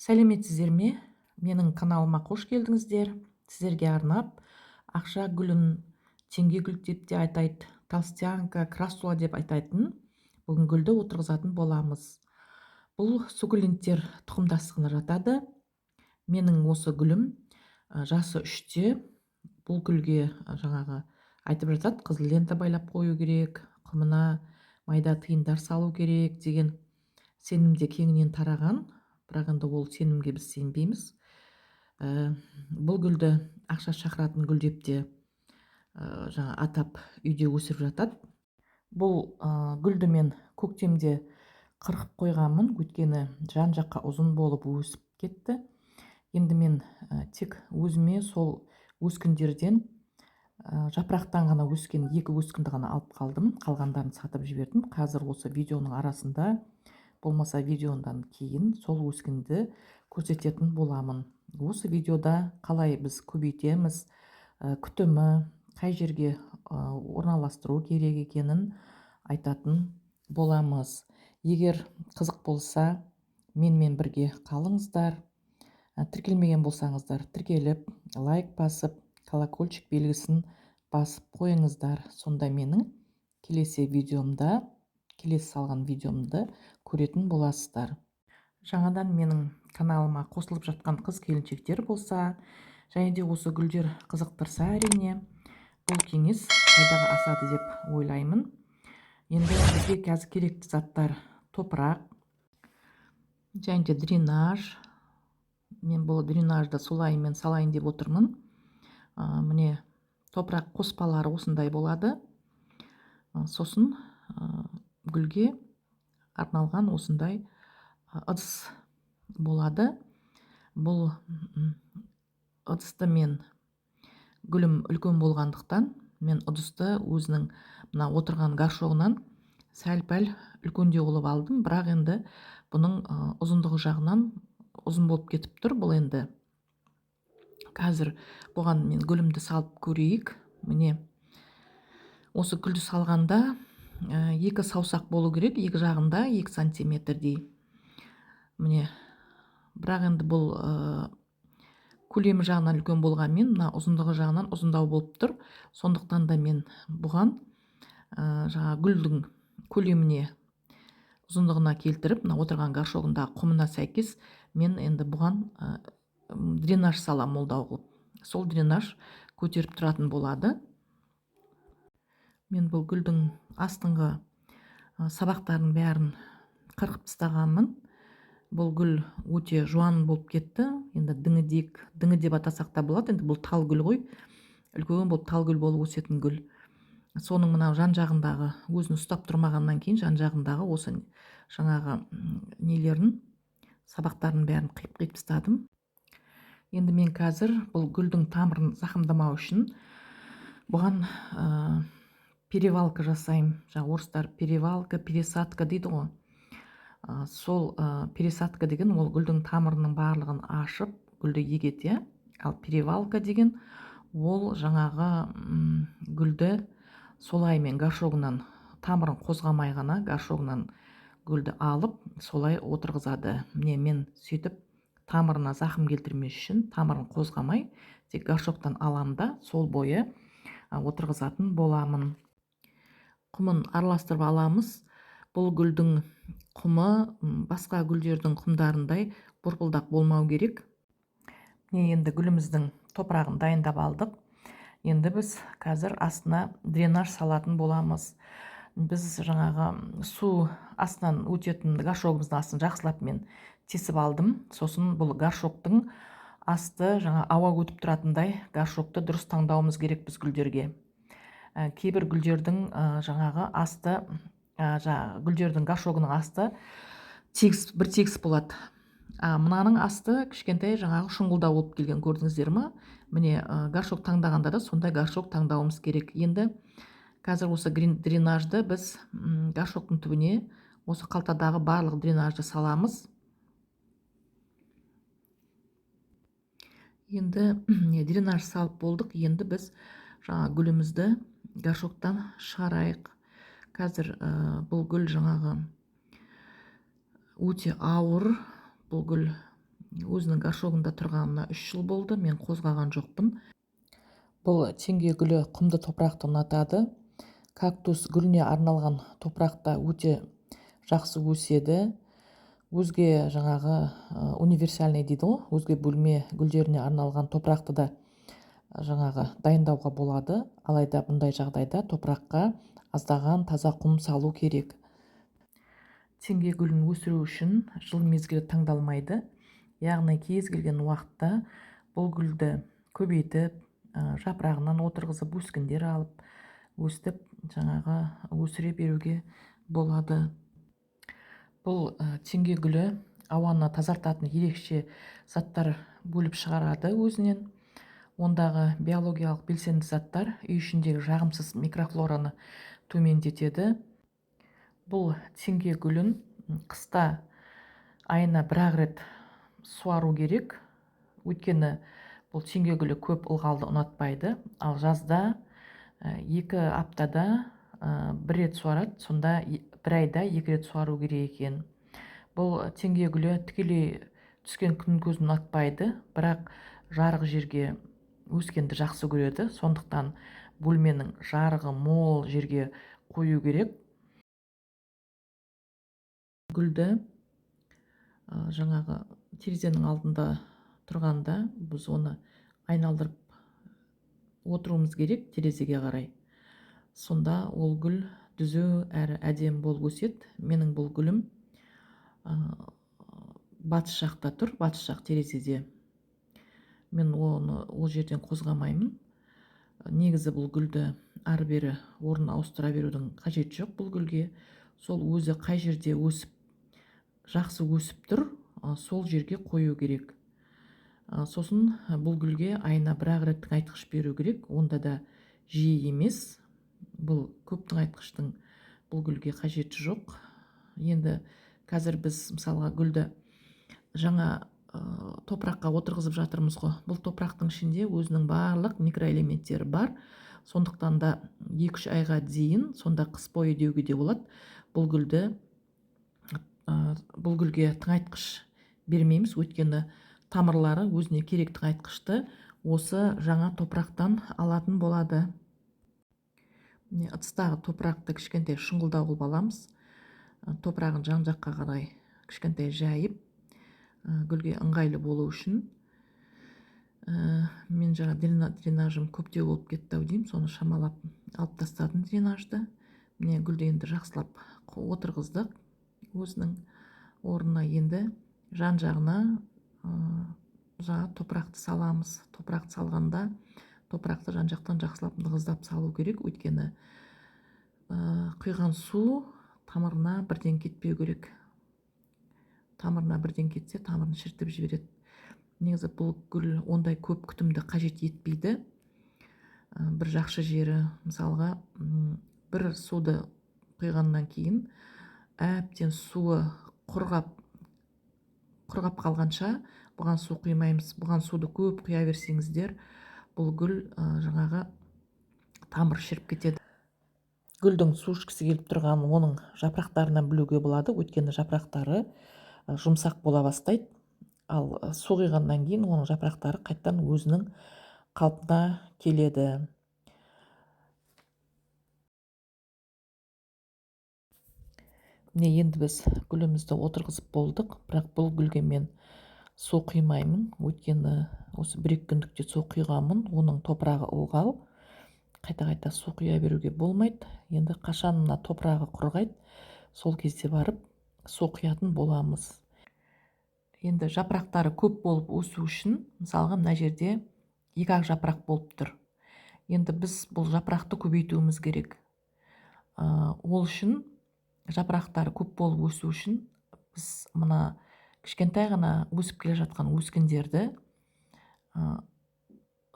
Сәлеметсіздер ме? Менің каналыма қош келдіңіздер. Сіздерге арнап ақша гүлін теңге гүл деп те айтайды, толстянка, красула деп айтатын бүгін гүлді отырғызатын боламыз. Бұл суккуленттер тұқымдастығына жатады. Менің осы гүлім жасы 3-те. Бұл гүлге жаңағы айтып жатады, қызыл лента байлап қою керек, құмына майда тиындар салу керек деген сенімде кеңінен тараған. Бірақ енді ол сенімге біз сенбейміз. Бұл гүлді ақша шақыратын гүл деп те жаңа атап үйде өсіріп жатады. Бұл гүлді мен көктемде қырқып қойғанмын, өйткені жан жаққа ұзын болып өсіп кетті. Енді мен тек өзіме сол өскіндерден жапырақтан ғана өскен 2 өскінді ғана алып қалдым, қалғандарын сатып жібердім. Қазір осы видеоның арасында, болмаса видеодан кейін сол өскінді көрсететін боламын. Осы видеода қалай біз көбейтеміз, күтімі қай жерге орналастыру керек екенін айтатын боламыз. Егер қызық болса, менімен бірге қалыңыздар. Тіркелмеген болсаңыздар, тіркеліп, лайк басып, колокольчик белгісін басып қойыңыздар. Сонда менің келесі салған видеомды көретін боласыздар. Жаңадан менің каналыма қосылып жатқан қыз келіншектер болса, және де осы гүлдер қызықтырса, әрине, бұл кеңес пайдаға асады деп ойлаймын. Енді бізге қазір керекті заттар топырақ, және де дренаж. Мен бұл дренажды солаймен салайын деп отырмын. Міне топырақ қоспалары осындай болады. Сосын гүлге арналған осындай ыдыс болады. Бұл ыдысты мен гүлім үлкен болғандықтан, мен ыдысты өзінің мына отырған горшогынан сәл-пәл үлкендеу қылып алдым. Бірақ енді бұның ұзындығы жағынан ұзын болып кетіп тұр. Бұл енді қазір бұған мен гүлімді салып көрейік. Міне осы гүлді салғанда 2 саусақ болу керек, 2 жағында 2 сантиметрдей. Міне, бірақ енді бұл көлемі жағынан үлкен болғанмен, мына ұзындығы жағынан ұзындау болып тұр. Сондықтан да мен бұған жаңа гүлдің көлеміне, ұзындығына келтіріп, мына отырған горшогында құмына сәйкес мен енді бұған дренаж салам, молдау қылып. Сол дренаж көтеріп тұратын болады. Мен бұл гүлдің астыңғы сабақтарын бәрін қырқып тастағанмын. Бұл гүл өте жуан болып кетті. Енді діңі деп атасақ та болады. Енді бұл тал гүл ғой. Үлкен болып тал гүл болып өсетін гүл. Соның мынау жан жағындағы, өзін ұстап тұрмағаннан кейін жан жағындағы осы жаңағы нелерін, сабақтарын бәрін қиып тастадым. Енді мен қазір бұл гүлдің тамырын зақымдамау үшін бұған перевалка жасаймын. Жаңа орыстар перевалка, пересадка дейді ғой. Сол пересадка деген ол гүлдің тамырының барлығын ашып, гүлді егете. Ал перевалка деген ол жаңағы гүлді солаймен горшогынан, тамырын қозғамай ғана горшогынан гүлді алып, солай отырғызады. Міне мен сөйтіп тамырына зақым келтірмес үшін тамырын қозғамай, тек горшоктан алам да сол бойы отырғызатын боламын. Құмын араластырып аламыз. Бұл гүлдің құмы басқа гүлдердің құмдарындай бұрқылдақ болмау керек. Міне енді гүліміздің топырағын дайындап алдық. Енді біз қазір астына дренаж салатын боламыз. Біз жаңағы су астынан өтетін горшогымыздың астын жақсылап мен тесіп алдым. Сосын бұл горшоктың асты жаңа ауа өтіп тұратындай горшокты дұрыс таңдауымыз керек біз гүлдерге. Кейбір гүлдердің жаңағы асты, гүлдердің горшогының асты бір тегіс болады. Мынаның асты кішкентай жаңағы шұңғылдау болып келген, көрдіңіздер ме? Міне горшок таңдағанда да сондай горшок таңдауымыз керек. Енді қазір осы дренажды біз горшоктың түбіне осы қалтадағы барлық дренажды саламыз. Енді дренаж салып болдық. Енді біз жаңа гүлімізді горшоктан шығарайық. Қазір бұл гүл жаңағы өте ауыр. Бұл гүл өзінің горшогында тұрғанына 3 жыл болды, мен қозғаған жоқпын. Бұл теңге гүлі құмды топырақты ұнатады. Кактус гүліне арналған топырақта өте жақсы өседі. Өзге жаңағы универсальный дейді ғой, өзге бөлме гүлдеріне арналған топырақты да жаңағы дайындауға болады. Алайда бұндай жағдайда топыраққа аздаған таза құм салу керек. Теңге гүлін өсіру үшін жыл мезгілі таңдалмайды. Яғни кез келген уақытта бұл гүлді көбейтіп, жапырағынан отырғызып, өскіндер алып, өстіп жаңағы өсіре беруге болады. Бұл теңге гүлі ауаны тазартатын ерекше заттар бөліп шығарады өзінен. Ондағы биологиялық белсенді заттар үй ішіндегі жағымсыз микрофлораны төмендетеді. Бұл теңге гүлін қыста айына бір-ақ рет суару керек. Өйткені бұл теңге гүлі көп ылғалды ұнатпайды. Ал жазда 2 аптада 1 рет суарады, сонда 1 айда 2 рет суару керек екен. Бұл теңге гүлі тікелей түскен күн көзін ұнатпайды, бірақ жарық жерге өскенді жақсы көреді. Сондықтан бөлменің жарығы мол жерге қою керек. Гүлді жаңағы терезенің алдында тұрғанда біз оны айналдырып отыруымыз керек терезеге қарай. Сонда ол гүл түзу әрі әдемі болып өседі. Менің бұл гүлім батыс жақта тұр, батыс жақ терезеде. Мен оны ол жерден қозғамаймын. Негізі бұл гүлді ары-бері орнын ауыстыра берудің қажеті жоқ бұл гүлге. Сол өзі қай жерде өсіп, жақсы өсіп тұр, сол жерге қою керек. Сосын бұл гүлге айына бір-ақ рет тыңайтқыш беру керек. Онда да жиі емес. Бұл көп тыңайтқыштың бұл гүлге қажеті жоқ. Енді қазір біз мысалға гүлді жаңа топыраққа отырғызып жатырмыз ғой. Бұл топырақтың ішінде өзінің барлық микроэлементтері бар. Сондықтан да 2-3 айға дейін, сонда қыс бойы деуге де болады, бұл гүлге тыңайтқыш бермейміз. Өйткені тамырлары өзіне керек тыңайтқышты осы жаңа топырақтан алатын болады. Ыдыстағы топырақты кішкентай шұңғылдау қылып аламыз. Топырағын жан-жаққа қарай кішкентай жайып, гүлге ыңғайлы болу үшін. Мен жаңа дренажым көптеу болып кетті деймін, соны шамалап алып тастадым дренажды. Міне гүлді енді жақсылап отырғыздық. Өзінің орнына енді жан-жағына жаңа топырақты саламыз. Топырақты салғанда топырақты жан-жақтан жақсылап нығыздап салу керек. Өйткені құйған су тамырына бірден кетпеу керек. Тамырына бірден кетсе, тамырын шіртіп жібереді. Негізі бұл гүл ондай көп күтімді қажет етпейді. Бір жақсы жері, мысалға, бір суды құйғаннан кейін әбден суы құрғап қалғанша бұған су құймаймыз. Бұған суды көп құя берсеңіздер, бұл гүл жаңағы тамыр шіріп кетеді. Гүлдің су ішкісі келіп тұрғанын оның жапырақтарынан білуге болады. Өйткені жапырақтары жұмсақ бола бастайды. Ал су құйғаннан кейін оның жапырақтары қайттан өзінің қалпына келеді. Міне енді біз гүлімізді отырғызып болдық, бірақ бұл гүлге мен су құймаймын. Өйткені осы 1-2 күндікте су құйғанмын, оның топырағы ылғал. Қайта-қайта су құя беруге болмайды. Енді қашан мына топырағы құрғайды, сол кезде барып су құятын боламыз. Енді жапырақтары көп болып өсу үшін, мысалға мына жерде 2-ақ жапырақ болып тұр. Енді біз бұл жапырақты көбейтуіміз керек. Ол үшін жапырақтары көп болып өсу үшін біз мына кішкентай ғана өсіп келе жатқан өскіндерді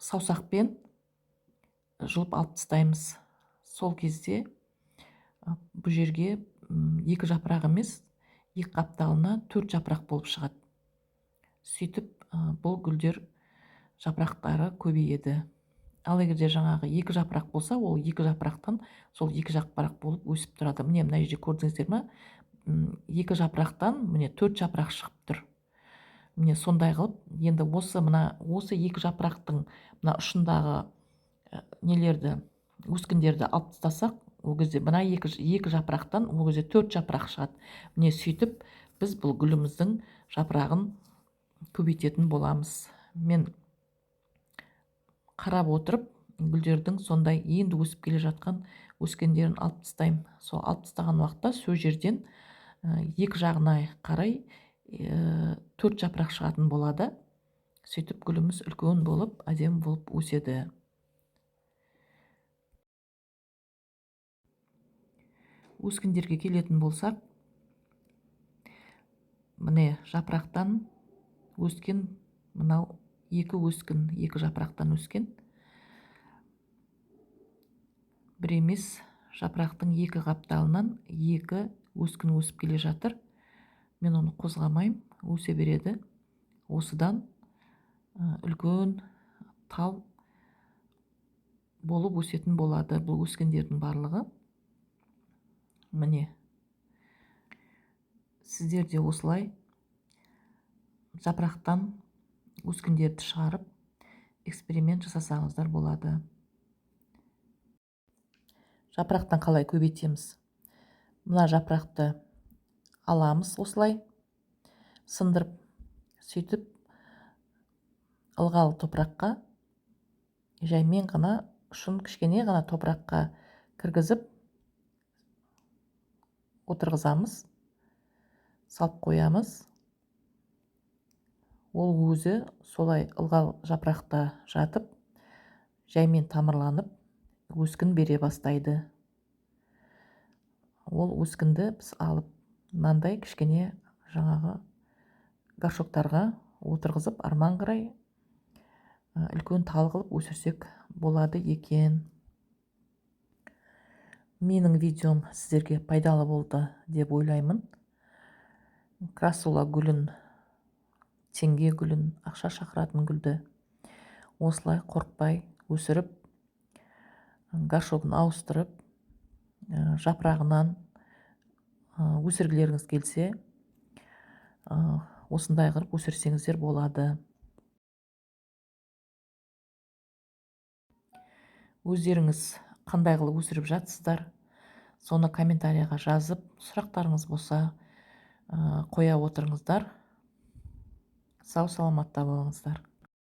саусақпен жұлып алып тастаймыз. Сол кезде бұл жерге 2 жапырақ емес, 2 қапталына 4 жапырақ болып шығады. Сөйтіп бұл гүлдер жапырақтары көбейеді. Ал егерде жаңағы 2 жапырақ болса, ол 2 жапырақтан сол 2 жапырақ болып өсіп тұрады. Міне мына жерде көрдіңіздер ме? 2 жапырақтан міне 4 жапырақ шығып тұр. міне сондай қылып енді осы екі жапырақтың мына ұшындағы нелерді өскіндерді алып тастасақ, ол кезде мына екі жапырақтан ол кезде 4 жапырақ шығады. Міне сөйтіп біз бұл гүліміздің жапырағын көбейтетін боламыз. Мен қарап отырып гүлдердің сондай енді өсіп келе жатқан өскендерін алып тастаймын. Сол алып тастаған уақытта сол жерден екі жағына қарай 4 жапырақ шығатын болады. Сөйтіп гүліміз үлкен болып, әдемі болып өседі. Өскіндерге келетін болсақ, міне жапырақтан өскен, мынау екі өскін, екі жапырақтан өскен. Бір емес, жапырақтың екі қапталынан екі өскін өсіп келе жатыр. Мен оны қозғамайым, өсе береді. Осыдан үлкен тал болып өсетін болады бұл өскендердің барлығы. Міне, сіздер де осылай жапырақтан өскіндерді шығарып эксперимент жасасаңыздар болады. Жапырақтан қалай көбейтеміз? Мына жапырақты аламыз осылай, сындырып, сөйтіп ылғал топыраққа, жаймен ғана ұшын кішкене ғана топыраққа кіргізіп отырғызамыз, салып қоямыз. Ол өзі солай ылғал жапырақта жатып, жаймен тамырланып, өскін бере бастайды. Ол өскінді біз алып, мынандай кішкене жаңағы горшоктарға отырғызып, арман қарай үлкен тал қылып өсірсек болады екен. Менің видеом сіздерге пайдалы болды деп ойлаймын. Красула гүлін, теңге гүлін, ақша шақыратын гүлді осылай қорықпай өсіріп, горшогын ауыстырып, жапырағынан өсіргілеріңіз келсе, осындай қылып өсірсеңіздер болады. Өздеріңіз қандай қылып өсіріп жатсыздар, соны комментарияға жазып, сұрақтарыңыз болса қоя отырыңыздар. Сау саламатта болыңыздар.